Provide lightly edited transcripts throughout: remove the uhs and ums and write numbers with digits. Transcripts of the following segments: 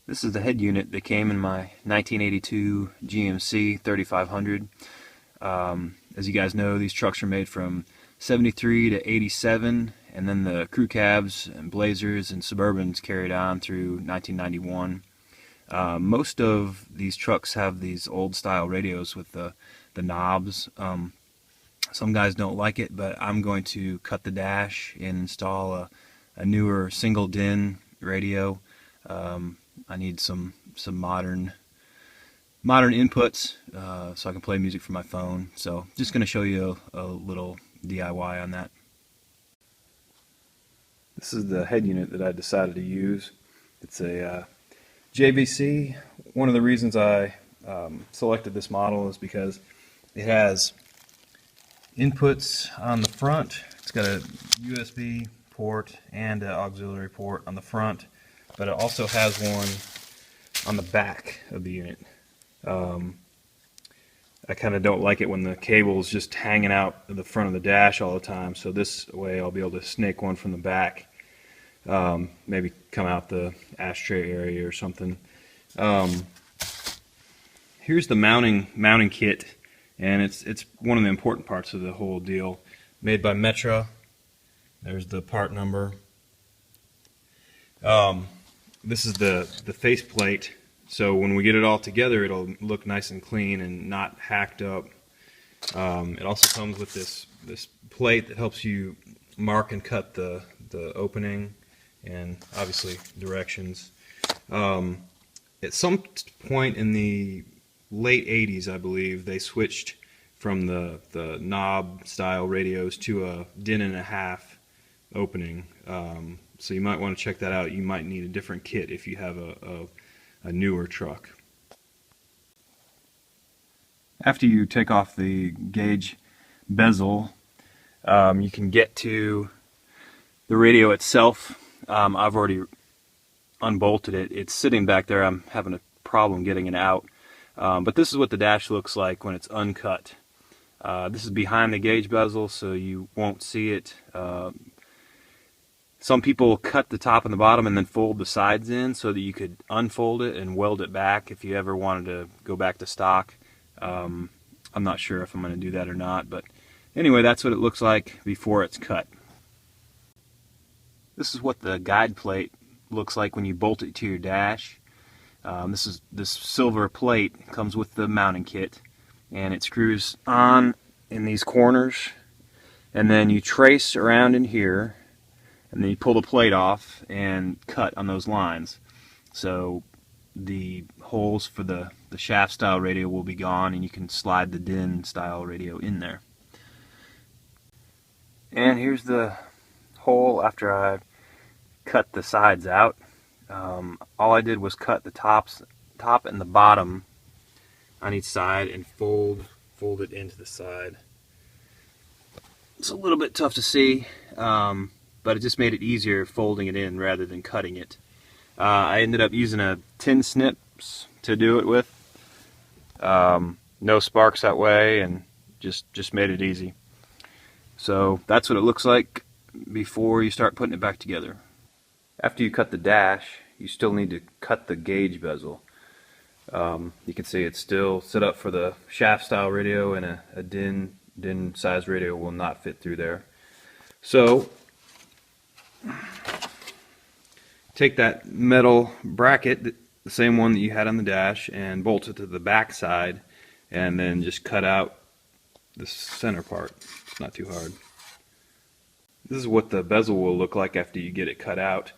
This is the head unit that came in my 1982 GMC 3500. As you guys know, these trucks are made from 73 to 87, and then the crew cabs and Blazers and Suburbans carried on through 1991. Most of these trucks have these old style radios with the knobs. Some guys don't like it, but I'm going to cut the dash and install a newer single DIN radio. I need some modern inputs so I can play music from my phone. So just going to show you a little DIY on that. This is the head unit that I decided to use. It's a JVC. One of the reasons I selected this model is because it has inputs on the front. It's got a USB port and an auxiliary port on the front, but it also has one on the back of the unit. I kind of don't like it when the cable is just hanging out of the front of the dash all the time, so this way I'll be able to snake one from the back, maybe come out the ashtray area or something. Here's the mounting kit, and it's one of the important parts of the whole deal. Made by Metra. There's the part number. This is the face plate, so when we get it all together it'll look nice and clean and not hacked up. It also comes with this plate that helps you mark and cut the opening and obviously directions. At some point in the late 80s, I believe, they switched from the knob style radios to a DIN and a half opening. So you might want to check that out. You might need a different kit if you have a newer truck. After you take off the gauge bezel, you can get to the radio itself. I've already unbolted it. It's sitting back there. I'm having a problem getting it out. But this is what the dash looks like when it's uncut. This is behind the gauge bezel, so you won't see it. Some people cut the top and the bottom and then fold the sides in so that you could unfold it and weld it back if you ever wanted to go back to stock. I'm not sure if I'm going to do that or not, but anyway, that's what it looks like before it's cut. This is what the guide plate looks like when you bolt it to your dash. This silver plate comes with the mounting kit, and it screws on in these corners, and then you trace around in here, and then you pull the plate off and cut on those lines. So the holes for the shaft style radio will be gone, and you can slide the DIN style radio in there. And here's the hole after I cut the sides out. All I did was cut the top and the bottom on each side and fold it into the side. It's a little bit tough to see, but it just made it easier folding it in rather than cutting it. I ended up using a tin snips to do it with. No sparks that way, and just made it easy. So that's what it looks like before you start putting it back together. After you cut the dash, you still need to cut the gauge bezel. You can see it's still set up for the shaft style radio, and a DIN size radio will not fit through there. So take that metal bracket, the same one that you had on the dash, and bolt it to the back side, and then just cut out the center part. It's not too hard. This is what the bezel will look like after you get it cut out.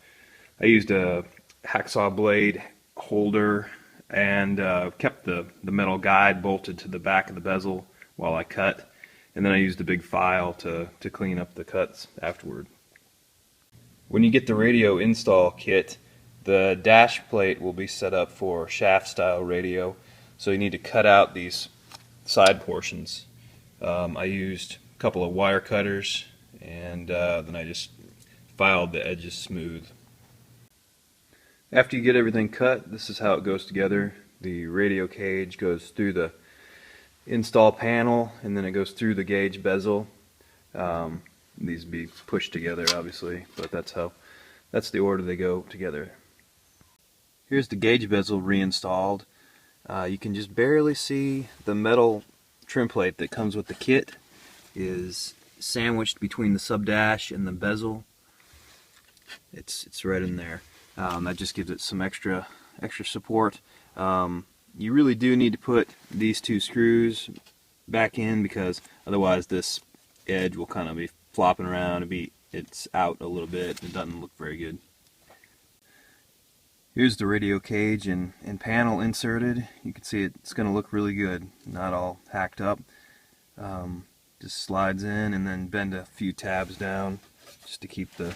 I used a hacksaw blade holder and kept the metal guide bolted to the back of the bezel while I cut, and then I used a big file to clean up the cuts afterward. When you get the radio install kit, the dash plate will be set up for shaft style radio, so you need to cut out these side portions. I used a couple of wire cutters, and then I just filed the edges smooth. After you get everything cut, this is how it goes together. The radio cage goes through the install panel, and then it goes through the gauge bezel. These be pushed together, obviously, but that's the order they go together. Here's the gauge bezel reinstalled. You can just barely see the metal trim plate that comes with the kit is sandwiched between the sub dash and the bezel. It's right in there. That just gives it some extra support. You really do need to put these two screws back in, because otherwise this edge will kind of be flopping around. It's out a little bit. It doesn't look very good. Here's the radio cage and panel inserted. You can see it's going to look really good, not all hacked up. Just slides in, and then bend a few tabs down just to keep the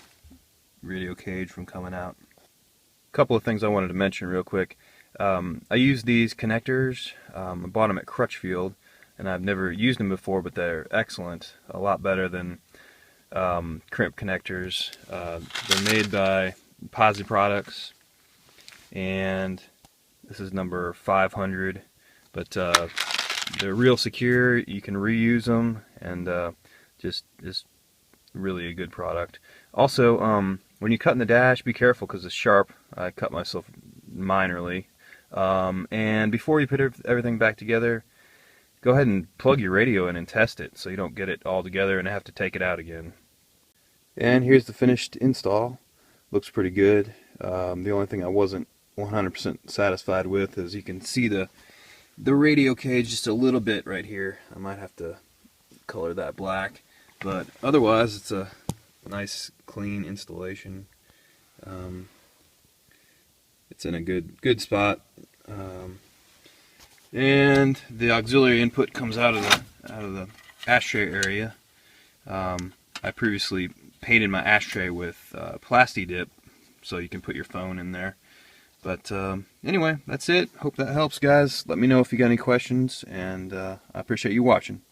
radio cage from coming out. A couple of things I wanted to mention real quick. I use these connectors. I bought them at Crutchfield, and I've never used them before, but they're excellent. A lot better than crimp connectors. They're made by Posi Products, and this is number 500. But they're real secure. You can reuse them, and just really a good product. Also, when you cut in the dash, be careful because it's sharp. I cut myself minorly. And before you put everything back together, go ahead and plug your radio in and test it so you don't get it all together and have to take it out again. And here's the finished install. Looks pretty good. The only thing I wasn't 100% satisfied with is you can see the radio cage just a little bit right here. I might have to color that black, but otherwise it's a nice clean installation. It's in a good spot, and the auxiliary input comes out of the ashtray area. I previously painted my ashtray with Plasti Dip, so you can put your phone in there. But anyway, that's it. Hope that helps, guys. Let me know if you got any questions, and I appreciate you watching.